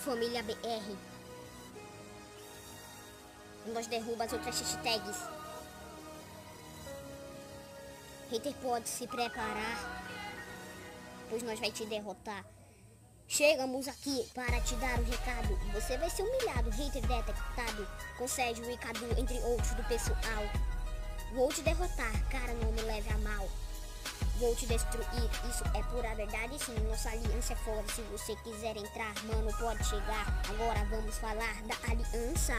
família BR. Nós derruba as outras hashtags. Hater pode se preparar, pois nós vai te derrotar. Chegamos aqui para te dar o recado. Você vai ser humilhado, hater detectado. Com Sérgio e Cadu, entre outros do pessoal. Vou te derrotar, cara, não me leve a mal. Vou te destruir, isso é pura verdade. Sim, nossa aliança é forte. Se você quiser entrar, mano, pode chegar. Agora vamos falar da aliança.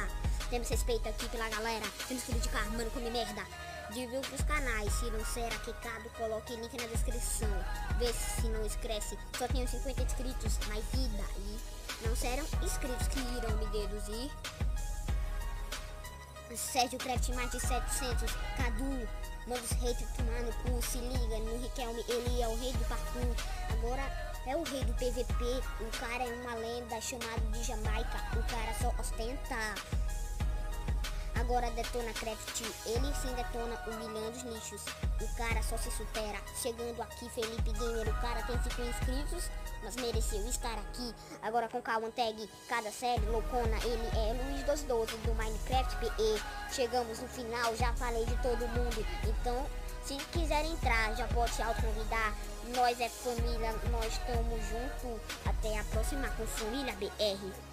Temos respeito aqui pela galera. Temos que criticar, mano, come merda. Divulgue pros canais, se não será quicado, coloque link na descrição. Vê se não esquece, só tenho 50 inscritos, mas e daí? Não serão inscritos que irão me deduzir. Sérgio Craft mais de 700, Cadu, manda os haters tomar no cu, se liga no Riquelme, ele é o rei do parkour. Agora é o rei do PVP, o cara é uma lenda chamado de Jamaica, o cara só ostenta. Agora detona Craft, ele sim detona humilhando os nichos. O cara só se supera. Chegando aqui, Felipe Gamer, o cara tem 5 inscritos, mas mereceu estar aqui. Agora com Kawan Tag, cada série loucona, ele é Luiz 212 do Minecraft PE. Chegamos no final, já falei de todo mundo. Então, se quiser entrar, já pode se autoconvidar. Nós é família, nós estamos juntos. Até a próxima com Família BR.